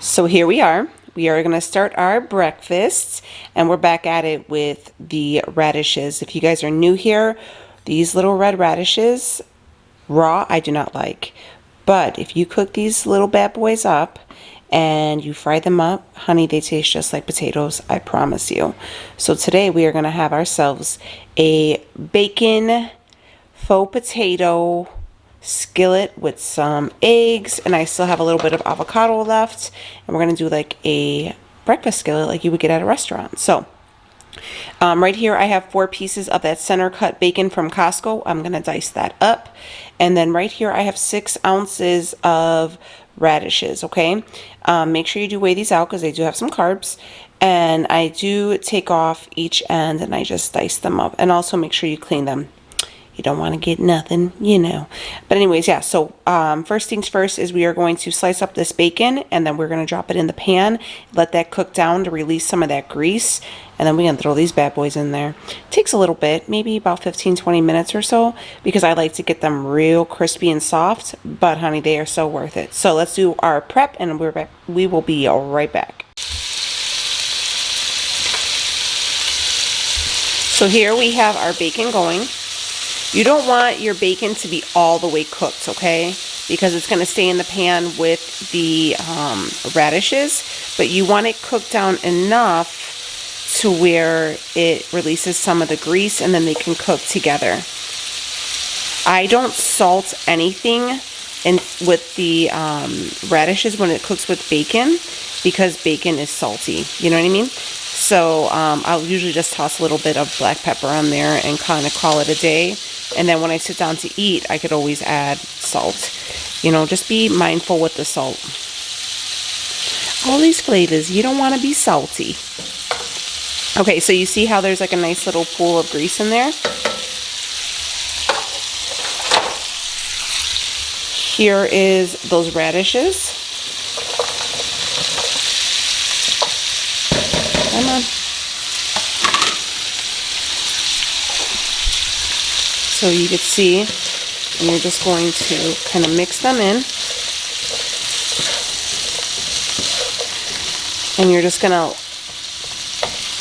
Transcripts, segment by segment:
So here we are. We are going to start our breakfast, and we're back at it with the radishes. If you guys are new here, these little red radishes, raw, I do not like. But if you cook these little bad boys up and you fry them up, honey, they taste just like potatoes, I promise you. So today we are going to have ourselves a bacon faux potato skillet with some eggs, and I still have a little bit of avocado left, and we're going to do like a breakfast skillet like you would get at a restaurant. So right here I have 4 pieces of that center cut bacon from Costco. I'm going to dice that up. And then right here I have 6 ounces of radishes. Okay, make sure you do weigh these out because they do have some carbs, and I do take off each end and I just dice them up, and also make sure you clean them. You don't want to get nothing, you know. But anyways, yeah, so first things first is we are going to slice up this bacon, and then we're going to drop it in the pan, let that cook down to release some of that grease, and then we're going to throw these bad boys in there. It takes a little bit, maybe about 15-20 minutes or so, because I like to get them real crispy and soft, but honey, they are so worth it. So let's do our prep, and we will be right back. So here we have our bacon going. You don't want your bacon to be all the way cooked, okay? Because it's going to stay in the pan with the radishes, but you want it cooked down enough to where it releases some of the grease, and then they can cook together. I don't salt anything with the radishes when it cooks with bacon, because bacon is salty, you know what I mean? So I'll usually just toss a little bit of black pepper on there and kind of call it a day. And then when I sit down to eat, I could always add salt. You know, just be mindful with the salt. All these flavors, you don't want to be salty. Okay, so you see how there's like a nice little pool of grease in there? Here is those radishes. Come on. So you can see, and you're just going to kind of mix them in. And you're just going to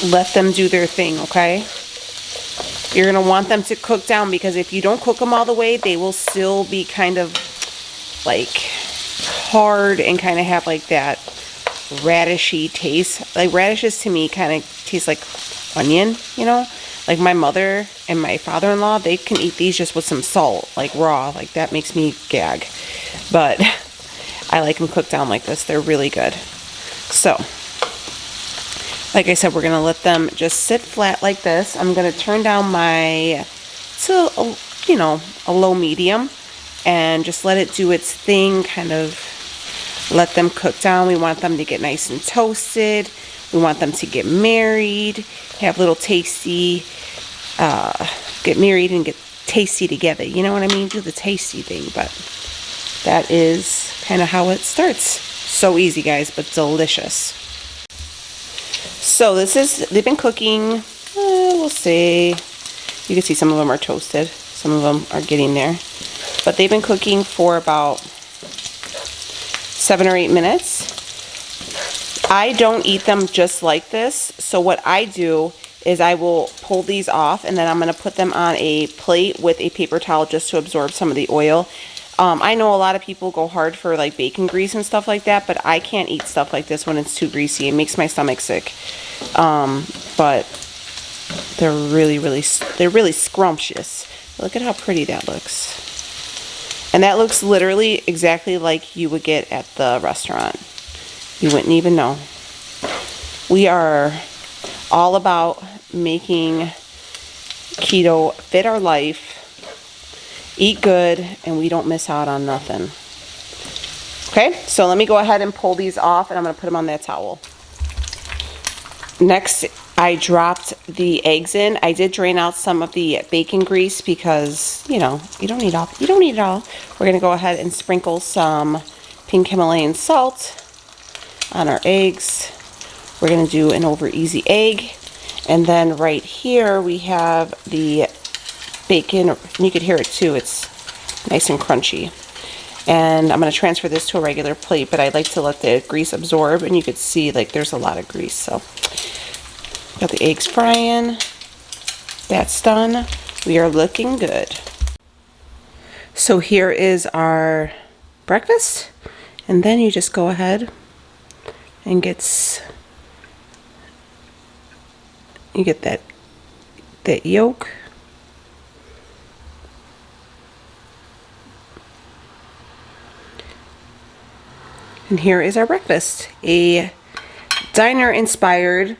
let them do their thing, okay? You're going to want them to cook down, because if you don't cook them all the way, they will still be kind of like hard and kind of have like that radishy taste. Like radishes to me kind of taste like onion, you know? Like my mother and my father-in-law, they can eat these just with some salt, like raw. Like that makes me gag. But I like them cooked down like this. They're really good. So, like I said, we're going to let them just sit flat like this. I'm going to turn down my, to, you know, a low medium, and just let it do its thing, kind of let them cook down. We want them to get nice and toasted. We want them to get married, have little tasty get married and get tasty together. You know what I mean? Do the tasty thing, but that is kind of how it starts. So easy, guys, but delicious. So they've been cooking, we'll see. You can see some of them are toasted. Some of them are getting there. But they've been cooking for about 7 or 8 minutes. I don't eat them just like this. So what I do is I will pull these off, and then I'm going to put them on a plate with a paper towel just to absorb some of the oil. I know a lot of people go hard for like bacon grease and stuff like that, but I can't eat stuff like this when it's too greasy. It makes my stomach sick. But they're really scrumptious. Look at how pretty that looks. And that looks literally exactly like you would get at the restaurant. You wouldn't even know. We are all about making keto fit our life, eat good, and we don't miss out on nothing. Okay, so let me go ahead and pull these off, and I'm going to put them on that towel. Next, I dropped the eggs in. I did drain out some of the bacon grease because, you know, you don't need it all. We're going to go ahead and sprinkle some pink Himalayan salt on our eggs. We're going to do an over easy egg. And then right here we have the bacon. And you could hear it too. It's nice and crunchy. And I'm going to transfer this to a regular plate, but I like to let the grease absorb, and you could see like there's a lot of grease. So got the eggs frying. That's done. We are looking good. So here is our breakfast, and then you just go ahead and you get that yolk. And here is our breakfast, a diner-inspired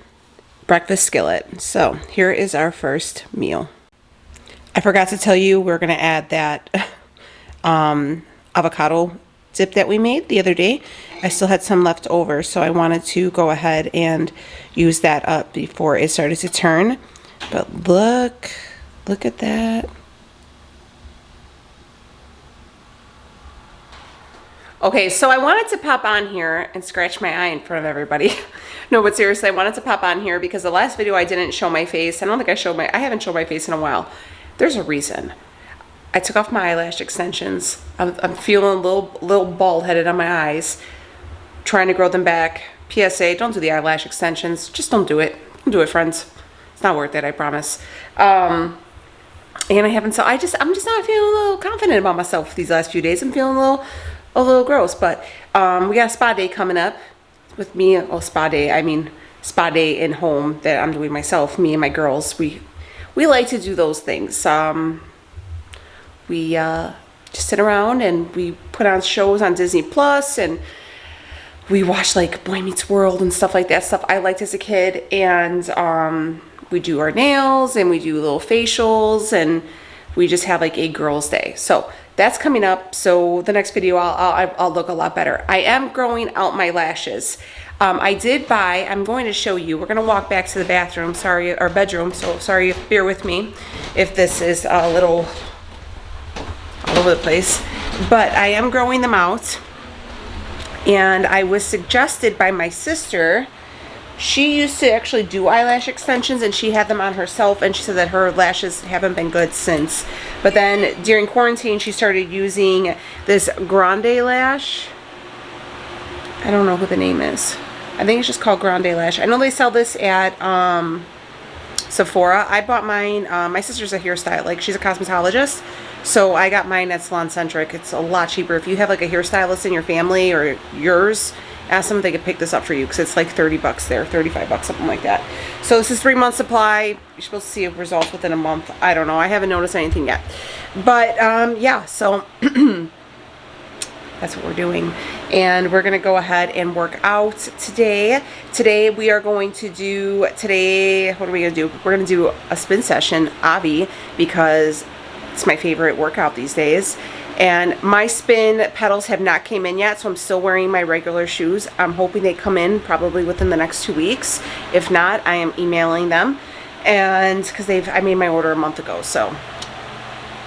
breakfast skillet. So here is our first meal. I forgot to tell you we're going to add that avocado dip that we made the other day. I still had some left over, so I wanted to go ahead and use that up before it started to turn. But look at that. Okay, so I wanted to pop on here and scratch my eye in front of everybody. No, but seriously, I wanted to pop on here because the last video I didn't show my face. I don't think I haven't shown my face in a while. There's a reason. I took off my eyelash extensions. I'm feeling a little bald-headed on my eyes. Trying to grow them back. PSA, don't do the eyelash extensions. Just don't do it. Don't do it, friends. It's not worth it, I promise. And I'm just not feeling a little confident about myself these last few days. I'm feeling a little gross, but we got a spa day coming up with me. Oh, spa day, I mean spa day in home that I'm doing myself, me and my girls. We like to do those things. We just sit around and we put on shows on Disney Plus, and we watch like Boy Meets World and stuff like that, stuff I liked as a kid. And we do our nails and we do little facials, and we just have like a girls' day. So that's coming up. So the next video I'll look a lot better. I am growing out my lashes. I'm going to show you. We're going to walk back to the bathroom, or bedroom. So sorry, bear with me if this is a little all over the place. But I am growing them out. And I was suggested by my sister. She used to actually do eyelash extensions, and she had them on herself, and she said that her lashes haven't been good since. But then during quarantine, she started using this Grande Lash. I don't know who the name is. I think it's just called Grande Lash. I know they sell this at Sephora. I bought mine. My sister's a hairstylist. Like, she's a cosmetologist. So I got mine at Salon Centric. It's a lot cheaper. If you have like a hairstylist in your family or yours, ask them if they could pick this up for you, because it's like 30 bucks there, 35 bucks, something like that. So this is 3-month supply. You're supposed to see results within a month. I don't know. I haven't noticed anything yet. But yeah, so that's what we're doing. And we're going to go ahead and work out today. Today we are going to do, what are we going to do? We're going to do a spin session, Avi, because it's my favorite workout these days. And my spin pedals have not came in yet, so I'm still wearing my regular shoes. I'm hoping they come in probably within the next 2 weeks. If not, I am emailing them. and because I made my order a month ago, so.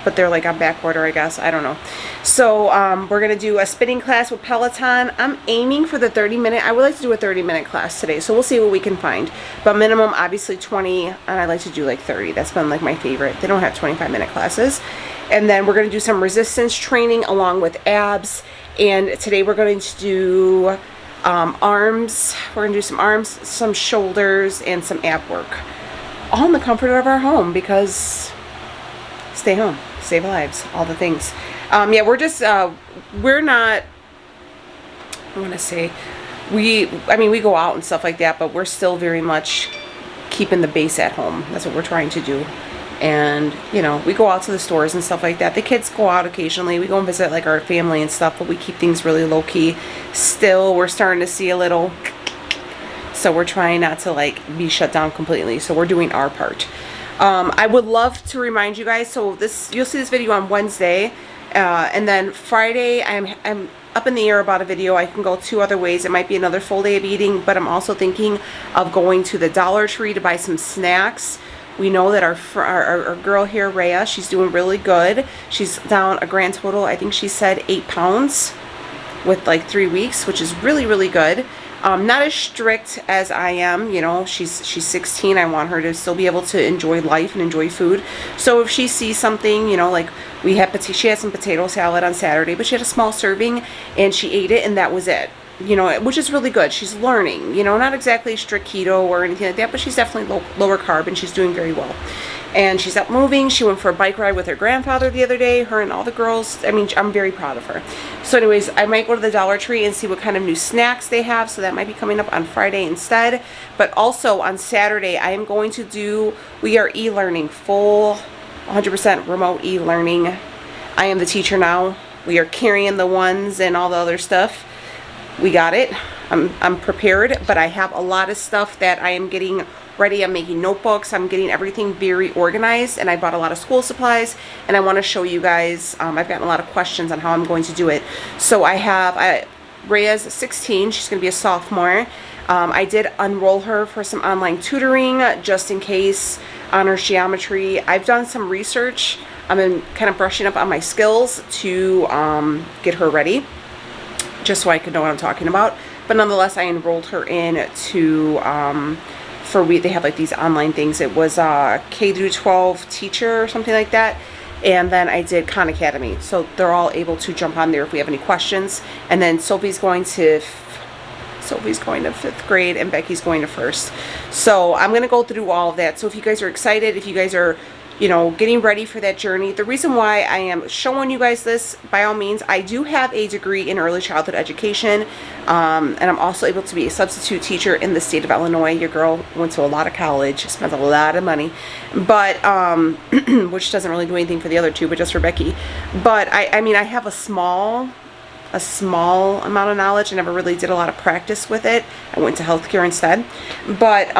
But they're like on back order, I guess. I don't know. So we're going to do a spinning class with Peloton. I'm aiming for the 30-minute. I would like to do a 30-minute class today. So we'll see what we can find. But minimum, obviously, 20. And I like to do like 30. That's been like my favorite. They don't have 25-minute classes. And then we're going to do some resistance training along with abs. And today we're going to do arms. We're going to do some arms, some shoulders, and some ab work. All in the comfort of our home because stay home. Save lives, all the things. Yeah, we're just, we're not, I want to say, we go out and stuff like that, but we're still very much keeping the base at home. That's what we're trying to do. And, you know, we go out to the stores and stuff like that. The kids go out occasionally. We go and visit, like, our family and stuff, but we keep things really low-key. Still, we're starting to see a little, so we're trying not to, like, be shut down completely. So we're doing our part. I would love to remind you guys, so you'll see this video on Wednesday, and then Friday I'm up in the air about a video. I can go 2 other ways. It might be another full day of eating, but I'm also thinking of going to the Dollar Tree to buy some snacks. We know that our girl here, Rhea, she's doing really good. She's down a grand total, I think she said 8 pounds with like 3 weeks, which is really, really good. Not as strict as I am, you know, she's 16. I want her to still be able to enjoy life and enjoy food. So if she sees something, you know, like she had some potato salad on Saturday, but she had a small serving and she ate it and that was it. You know, which is really good. She's learning, you know, not exactly strict keto or anything like that, but she's definitely lower carb and she's doing very well. And she's out moving. She went for a bike ride with her grandfather the other day, her and all the girls. I mean, I'm very proud of her. So anyways, I might go to the Dollar Tree and see what kind of new snacks they have. So that might be coming up on Friday instead. But also on Saturday, I am going to we are e-learning, full 100% remote e-learning. I am the teacher now. We are carrying the ones and all the other stuff. We got it. I'm prepared, but I have a lot of stuff that I am getting ready. I'm making notebooks. I'm getting everything very organized, and I bought a lot of school supplies, and I want to show you guys. I've gotten a lot of questions on how I'm going to do it. So I have Rhea's 16. She's going to be a sophomore. I did enroll her for some online tutoring just in case, honors geometry. I've done some research. I've been kind of brushing up on my skills to get her ready, just so I could know what I'm talking about. But nonetheless, I enrolled her in to they have like these online things. It was K through 12 teacher or something like that. And then I did Khan Academy. So they're all able to jump on there if we have any questions. And then Sophie's going to 5th grade and Becky's going to 1st. So I'm going to go through all of that. So if you guys are excited, if you guys are, you know, getting ready for that journey. The reason why I am showing you guys this, by all means, I do have a degree in early childhood education, and I'm also able to be a substitute teacher in the state of Illinois. Your girl went to a lot of college, spent a lot of money, but which doesn't really do anything for the other two, but just for Becky. But I mean, I have a small amount of knowledge. I never really did a lot of practice with it. I went to healthcare instead, but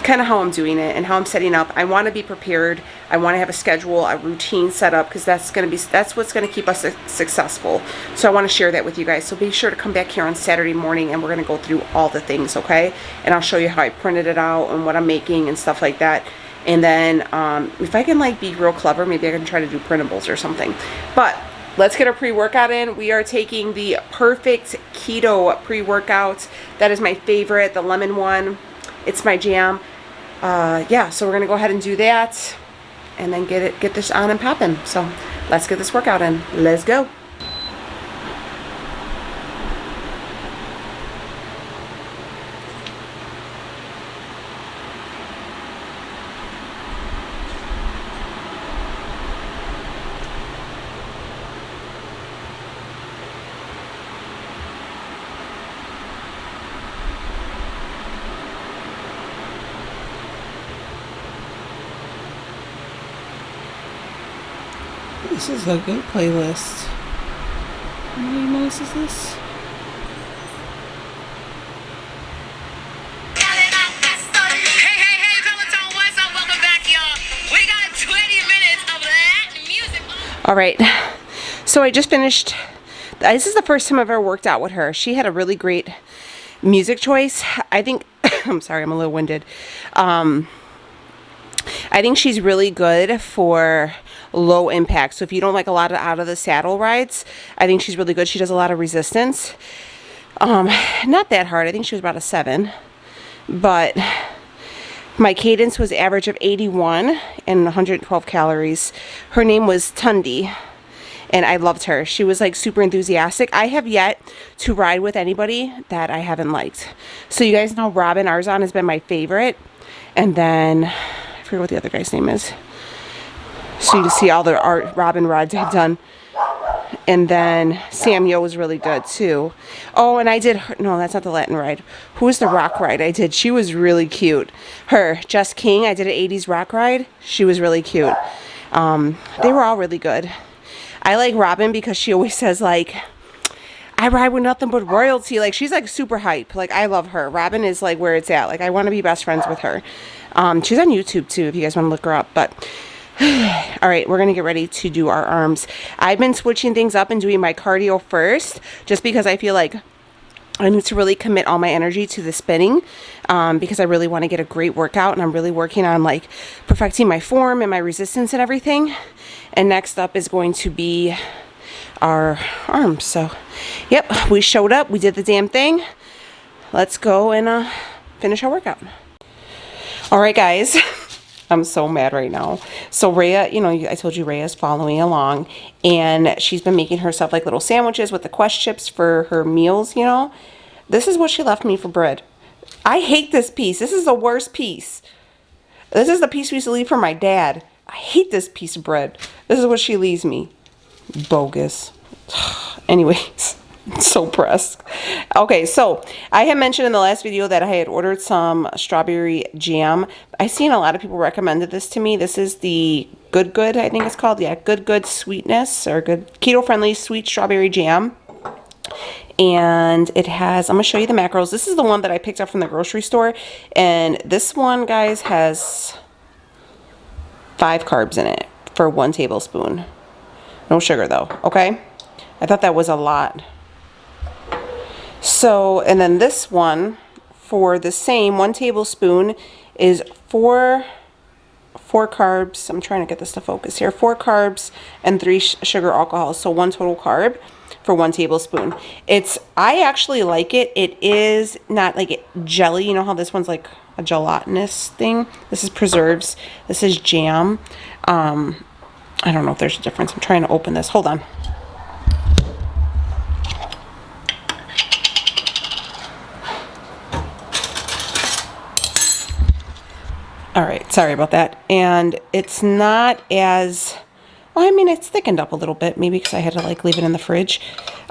kind of how I'm doing it and how I'm setting up. I want to be prepared. I want to have a schedule, a routine set up, because that's what's going to keep us successful. So I want to share that with you guys. So be sure to come back here on Saturday morning and we're going to go through all the things, okay? And I'll show you how I printed it out and what I'm making and stuff like that. And then if I can like be real clever, maybe I can try to do printables or something. But let's get our pre-workout in. We are taking the Perfect Keto pre-workout. That is my favorite, the lemon one. It's my jam. Yeah, so we're gonna go ahead and do that and then get this on and popping. So let's get this workout in. Let's go. This is a good playlist. How many minutes is this? Hey, Peloton, what's up? Welcome back, y'all. We got 20 minutes of Latin music. All right, so I just finished. This is the first time I've ever worked out with her. She had a really great music choice. I think I'm sorry, I'm a little winded. I think she's really good for low impact. So if you don't like a lot of out of the saddle rides, I think she's really good. She does a lot of resistance. Not that hard. I think she was about a 7. But my cadence was average of 81 and 112 calories. Her name was Tundi, and I loved her. She was like super enthusiastic. I have yet to ride with anybody that I haven't liked. So you guys know Robin Arzon has been my favorite. And then, I forget what the other guy's name is. So you can see all the Robin rides I've done. And then Sam Yo was really good too. Oh, and I did, no, that's not the Latin ride. Who was the rock ride I did? She was really cute. Her, Jess King, I did an 80s rock ride. She was really cute. They were all really good. I like Robin because she always says like, I ride with nothing but royalty. Like, she's like super hype. Like, I love her. Robin is like where it's at. Like, I want to be best friends with her. She's on YouTube too if you guys want to look her up. But all right, we're going to get ready to do our arms. I've been switching things up and doing my cardio first just because I feel like I need to really commit all my energy to the spinning because I really want to get a great workout, and I'm really working on like perfecting my form and my resistance and everything. And next up is going to be our arms. So, yep, we showed up. We did the damn thing. Let's go and finish our workout. All right, guys. I'm so mad right now. So Rhea, you know, I told you Rhea's following along, and she's been making herself like little sandwiches with the Quest chips for her meals, you know. This is what she left me for bread. I hate this piece. This is the worst piece. This is the piece we used to leave for my dad. I hate this piece of bread. This is what she leaves me. Bogus. Anyways. So pressed. Okay, so I had mentioned in the last video that I had ordered some strawberry jam. I've seen a lot of people recommended this to me. This is the Good Good, I think it's called. Yeah, Good Good Sweetness, or Good Keto Friendly Sweet Strawberry Jam. And it has, I'm going to show you the macros. This is the one that I picked up from the grocery store. And this one, guys, has 5 carbs in it for 1 tablespoon. No sugar, though, okay? I thought that was a lot. So, and then this one, for the same 1 tablespoon, is 4 carbs. I'm trying to get this to focus here. 4 carbs and 3 sugar alcohols. So 1 total carb for 1 tablespoon. I actually like it. It is not like jelly. You know how this one's like a gelatinous thing? This is preserves. This is jam. I don't know if there's a difference. I'm trying to open this. Hold on. All right, sorry about that. And it's not as, well, I mean, it's thickened up a little bit, maybe because I had to like leave it in the fridge.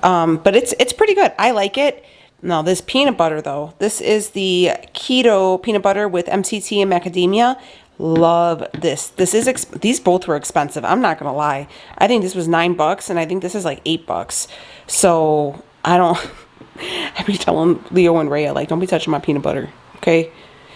But it's pretty good. I like it. Now, this peanut butter though, this is the keto peanut butter with MCT and macadamia. Love this. These both were expensive. I'm not gonna lie. I think this was $9 and I think this is like $8. So I be telling Leo and Rhea, like, don't be touching my peanut butter, okay?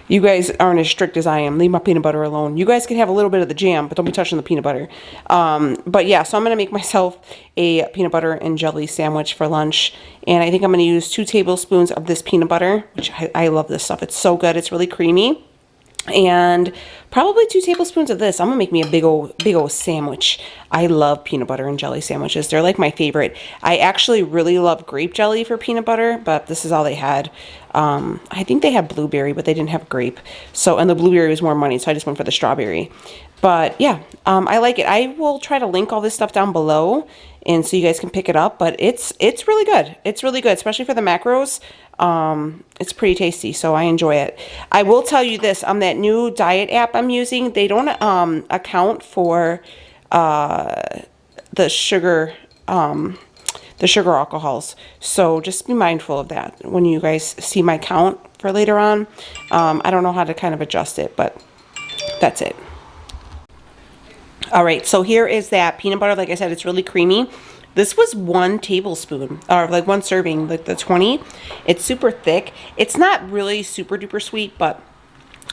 You guys aren't as strict as I am. Leave my peanut butter alone. You guys can have a little bit of the jam, but don't be touching the peanut butter. But yeah, so I'm going to make myself a peanut butter and jelly sandwich for lunch. And I think I'm going to use 2 tablespoons of this peanut butter, which I love this stuff. It's so good. It's really creamy. And probably 2 tablespoons of this. I'm going to make me a big old sandwich. I love peanut butter and jelly sandwiches. They're like my favorite. I actually really love grape jelly for peanut butter, but this is all they had. I think they had blueberry, but they didn't have grape. So, and the blueberry was more money, so I just went for the strawberry. But yeah, I like it. I will try to link all this stuff down below, and so you guys can pick it up. But it's really good. It's really good, especially for the macros. It's pretty tasty, so I enjoy it. I will tell you this, on that new diet app I'm using, they don't account for the sugar alcohols. So just be mindful of that when you guys see my count for later on. I don't know how to kind of adjust it, but that's it. All right, so here is that peanut butter. Like I said, it's really creamy. This was 1 tablespoon, or like 1 serving, like the 20. It's super thick. It's not really super duper sweet, but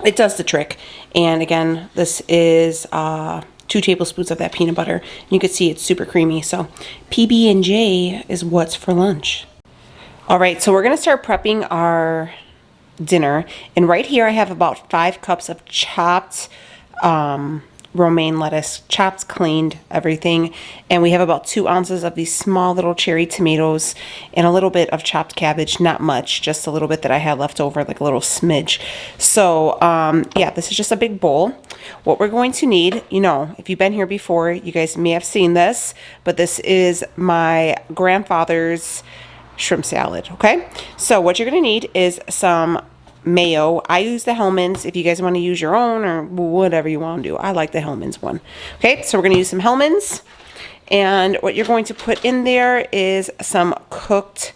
it does the trick. And again, this is 2 tablespoons of that peanut butter. You can see it's super creamy. So PB&J is what's for lunch. All right, so we're gonna start prepping our dinner. And right here I have about 5 cups of chopped romaine lettuce, chopped, cleaned, everything. And we have about 2 ounces of these small little cherry tomatoes and a little bit of chopped cabbage, not much, just a little bit that I had left over, like a little smidge. So yeah, this is just a big bowl. What we're going to need, you know, if you've been here before, you guys may have seen this, but this is my grandfather's shrimp salad. Okay, so what you're going to need is some mayo. I use the Hellmann's. If you guys want to use your own or whatever you want to do, I like the Hellmann's one. Okay, so we're going to use some Hellmann's, and what you're going to put in there is some cooked,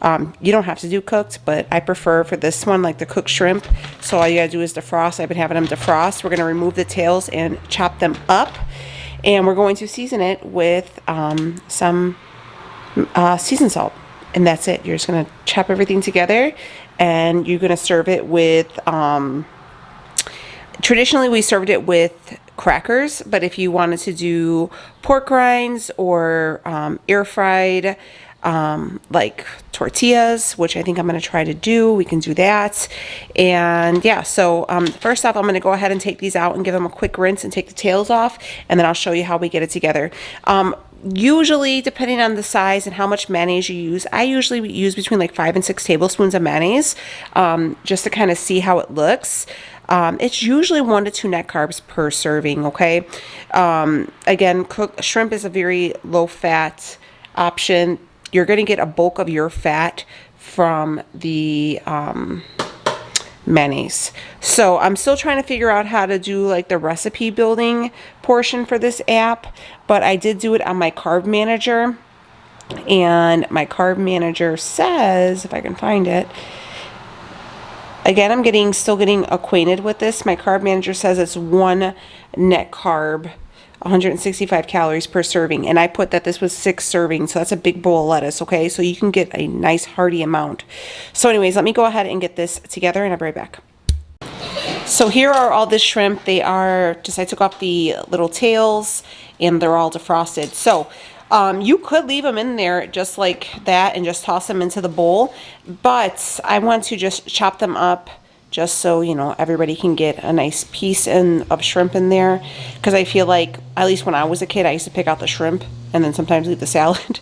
you don't have to do cooked, but I prefer for this one like the cooked shrimp. So all you gotta do is defrost. I've been having them defrost. We're gonna remove the tails and chop them up, and we're going to season it with some seasoned salt. And that's it. You're just going to chop everything together, and you're going to serve it with, traditionally we served it with crackers, but if you wanted to do pork rinds or air fried, like tortillas, which I think I'm going to try to do, we can do that. And yeah, so first off, I'm going to go ahead and take these out and give them a quick rinse and take the tails off, and then I'll show you how we get it together. Usually, depending on the size and how much mayonnaise you use, I usually use between like 5 and 6 tablespoons of mayonnaise, just to kind of see how it looks. It's usually 1 to 2 net carbs per serving, okay? Again, cooked shrimp is a very low fat option. You're going to get a bulk of your fat from the mayonnaise. So I'm still trying to figure out how to do like the recipe building portion for this app, but I did do it on my carb manager, and my carb manager says, if I can find it, again, I'm still getting acquainted with this. My carb manager says it's 1 net carb, 165 calories per serving, and I put that this was 6 servings, so that's a big bowl of lettuce, okay? So you can get a nice hearty amount. So anyways, let me go ahead and get this together, and I'll be right back. So here are all the shrimp. They are just, I took off the little tails, and they're all defrosted. So you could leave them in there just like that and just toss them into the bowl, but I want to just chop them up just so, you know, everybody can get a nice piece of shrimp in there. Because I feel like, at least when I was a kid, I used to pick out the shrimp and then sometimes leave the salad.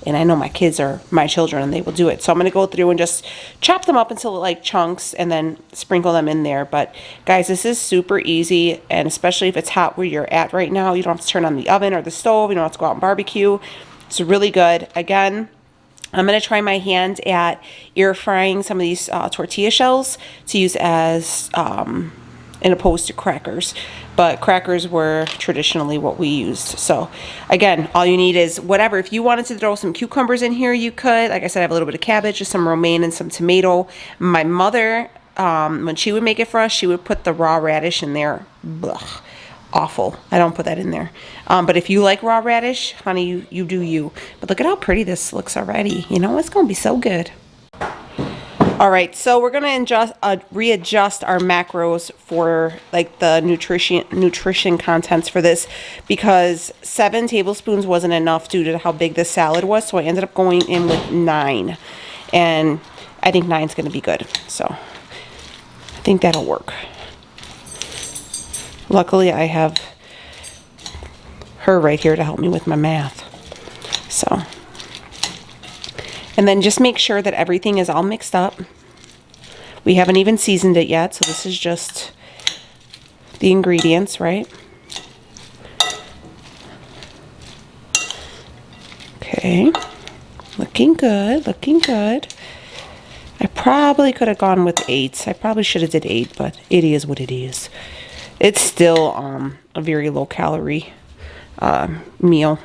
And I know my kids are my children and they will do it. So I'm going to go through and just chop them up into like chunks and then sprinkle them in there. But guys, this is super easy, and especially if it's hot where you're at right now, you don't have to turn on the oven or the stove. You don't have to go out and barbecue. It's really good. Again, I'm going to try my hand at air frying some of these tortilla shells to use as, in opposed to crackers. But crackers were traditionally what we used. So again, all you need is whatever. If you wanted to throw some cucumbers in here, you could. Like I said, I have a little bit of cabbage, just some romaine and some tomato. My mother, when she would make it for us, she would put the raw radish in there. Blech. Awful. I don't put that in there. But if you like raw radish, honey, you do you. But look at how pretty this looks already. You know, it's going to be so good. All right, so we're going to readjust our macros for like the nutrition contents for this, because 7 tablespoons wasn't enough due to how big this salad was. So I ended up going in with 9. And I think 9's going to be good. So I think that'll work. Luckily, I have her right here to help me with my math. So, and then just make sure that everything is all mixed up. We haven't even seasoned it yet, so this is just the ingredients, right? Okay, looking good, looking good. I probably could have gone with 8. I probably should have did 8, but it is what it is. It's still a very low calorie meal.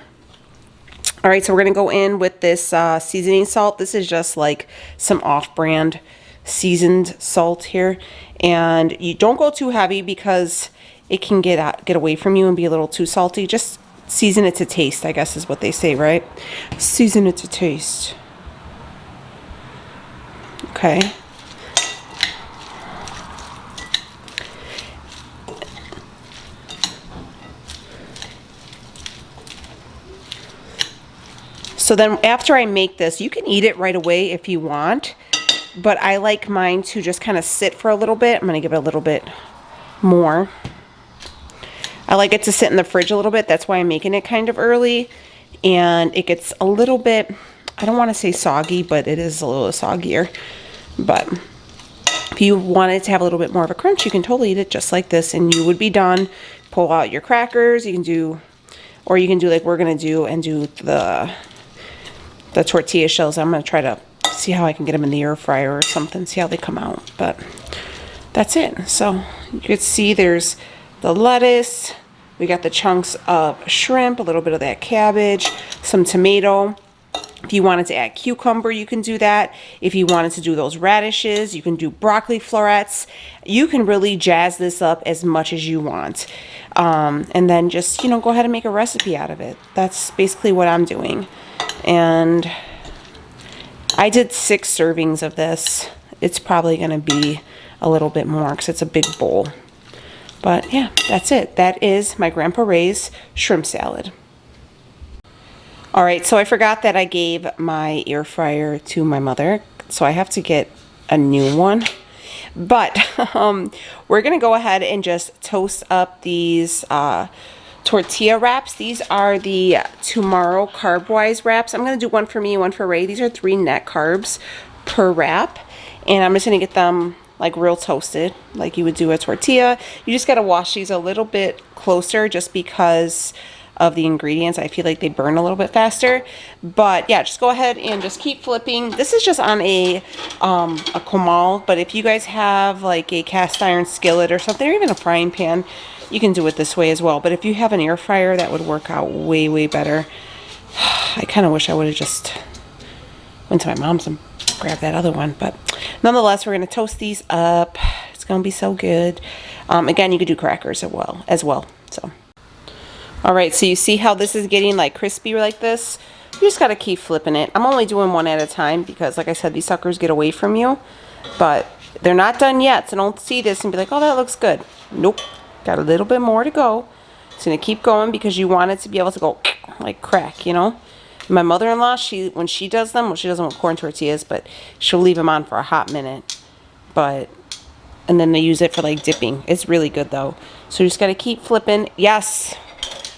All right, so we're going to go in with this seasoning salt. This is just like some off-brand seasoned salt here. And you don't go too heavy because it can get away from you and be a little too salty. Just season it to taste, I guess is what they say, right? Season it to taste. Okay. So then after I make this, you can eat it right away if you want, but I like mine to just kind of sit for a little bit. I'm going to give it a little bit more. I like it to sit in the fridge a little bit. That's why I'm making it kind of early. And it gets a little bit, I don't want to say soggy, but it is a little soggier. But if you wanted to have a little bit more of a crunch, you can totally eat it just like this and you would be done. Pull out your crackers. You can do, or you can do like we're going to do and do the tortilla shells. I'm going to try to see how I can get them in the air fryer or something, see how they come out. But that's it. So you can see there's the lettuce. We got the chunks of shrimp, a little bit of that cabbage, some tomato. If you wanted to add cucumber, you can do that. If you wanted to do those radishes, you can do broccoli florets. You can really jazz this up as much as you want. And then just, you know, go ahead and make a recipe out of it. That's basically what I'm doing. And I did 6 servings of this. It's probably going to be a little bit more because it's a big bowl. But yeah, that's it. That is my Grandpa Ray's shrimp salad. All right, so I forgot that I gave my air fryer to my mother, so I have to get a new one. But we're gonna go ahead and just toast up these tortilla wraps. These are the Tomorrow Carb-Wise wraps. I'm gonna do one for me, one for Ray. These are 3 net carbs per wrap, and I'm just gonna get them like real toasted, like you would do a tortilla. You just gotta wash these a little bit closer just because of the ingredients. I feel like they burn a little bit faster. But yeah, just go ahead and just keep flipping. This is just on a comal, but if you guys have like a cast iron skillet or something, or even a frying pan, you can do it this way as well. But if you have an air fryer, that would work out way, way better. I kind of wish I would have just went to my mom's and grabbed that other one, but nonetheless, we're going to toast these up. It's going to be so good. Again, you could do crackers as well. So, all right, so you see how this is getting like crispy like this? You just got to keep flipping it. I'm only doing one at a time because, like I said, these suckers get away from you, but they're not done yet, so don't see this and be like, oh, that looks good. Nope, got a little bit more to go. It's going to keep going because you want it to be able to go like crack, you know? My mother-in-law, when she does them, well, she does them with corn tortillas, but she'll leave them on for a hot minute. And then they use it for like dipping. It's really good though. So you just got to keep flipping. Yes,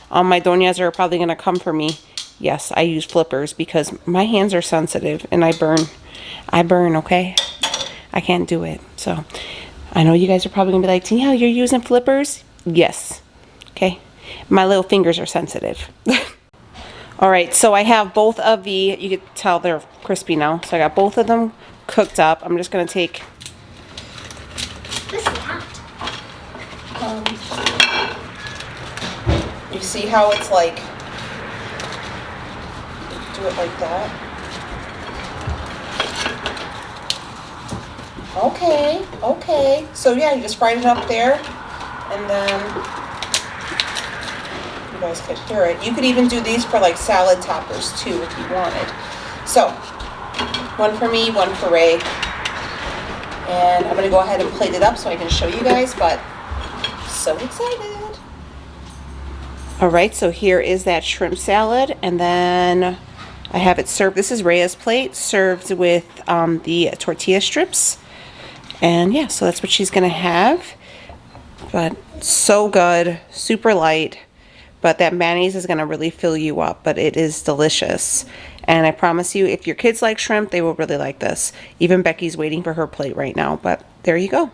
my doñas are probably going to come for me. Yes, I use flippers because my hands are sensitive and I burn. I burn, okay? I can't do it. So I know you guys are probably going to be like, Danielle, you're using flippers? Yes. Okay. My little fingers are sensitive. All right, so I have both of the, you can tell they're crispy now. So I got both of them cooked up. I'm just gonna take. What's that? You see how it's like, do it like that. Okay. So yeah, you just fried it up there and then, you guys could hear it. You could even do these for like salad toppers too if you wanted. So, one for me, one for Ray. And I'm gonna go ahead and plate it up so I can show you guys, but so excited. All right, so here is that shrimp salad, and then I have it served. This is Rhea's plate, served with the tortilla strips. And yeah, so that's what she's gonna have. But so good, super light. But that mayonnaise is going to really fill you up, but it is delicious. And I promise you, if your kids like shrimp, they will really like this. Even Becky's waiting for her plate right now, but there you go.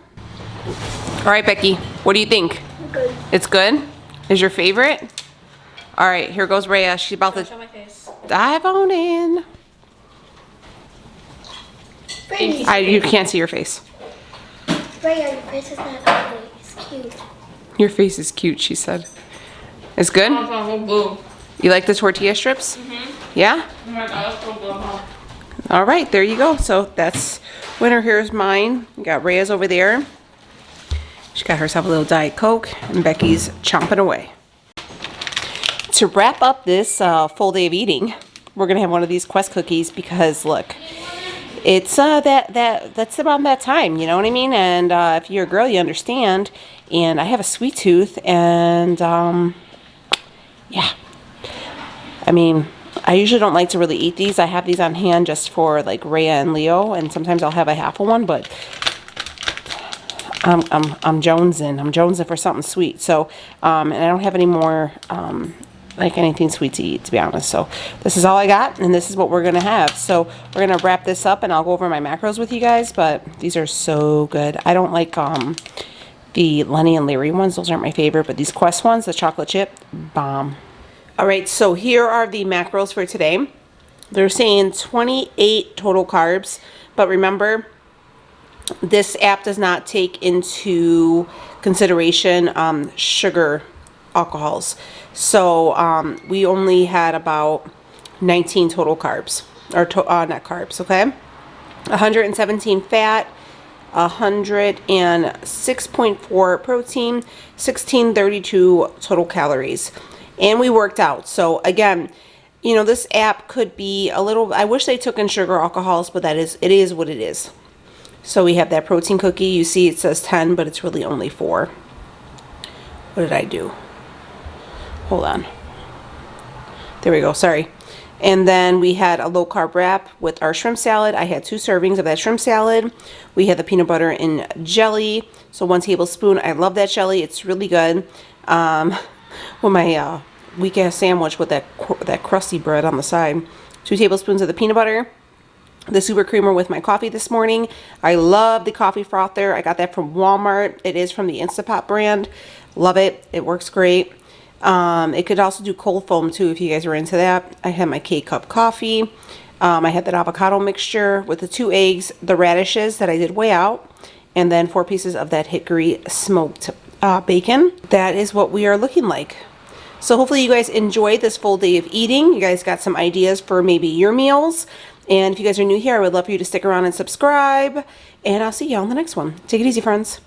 All right, Becky, what do you think? Good. It's good? Is your favorite? All right, here goes Rhea. She's about to Show my face. dive on in. You can't see your face. Rhea, your face is not ugly. It's cute. Your face is cute, she said. It's good? You like the tortilla strips? Mm-hmm. Yeah? Oh my God, that's so good. All right, there you go. So that's winner. Here's mine. We got Rhea's over there. She got herself a little Diet Coke, and Becky's chomping away. To wrap up this full day of eating, we're gonna have one of these Quest cookies because look, it's that's around that time, you know what I mean? And if you're a girl, you understand. And I have a sweet tooth, and yeah, I mean, I usually don't like to really eat these. I have these on hand just for like Rhea and Leo, and sometimes I'll have a half of one, but I'm jonesing. I'm jonesing for something sweet. So, and I don't have any more, like anything sweet to eat, to be honest. So this is all I got, and this is what we're going to have. So we're going to wrap this up, and I'll go over my macros with you guys, but these are so good. I don't like, the Lenny and Larry ones. Those aren't my favorite, but these Quest ones, the chocolate chip, bomb. All right, so here are the macros for today. They're saying 28 total carbs, but remember, this app does not take into consideration sugar alcohols. So we only had about 19 total carbs, or not carbs, okay? 117 fat, 106.4 protein, 1632 total calories. And we worked out. So again, you know, this app could be a little, I wish they took in sugar alcohols, but it is what it is. So we have that protein cookie. You see it says 10, but it's really only 4. What did I do? Hold on. There we go, sorry. And then we had a low carb wrap with our shrimp salad. I had 2 servings of that shrimp salad. We had the peanut butter and jelly. So 1 tablespoon. I love that jelly. It's really good. With my weak ass sandwich with that crusty bread on the side. 2 tablespoons of the peanut butter. The super creamer with my coffee this morning. I love the coffee frother. I got that from Walmart. It is from the Instapot brand. Love it. It works great. It could also do cold foam too if you guys are into that. I had my K-cup coffee. I had that avocado mixture with the 2 eggs, the radishes that I did weigh out, and then 4 pieces of that hickory smoked bacon. That is what we are looking like. So hopefully you guys enjoyed this full day of eating. You guys got some ideas for maybe your meals. And if you guys are new here, I would love for you to stick around and subscribe. And I'll see you on the next one. Take it easy, friends.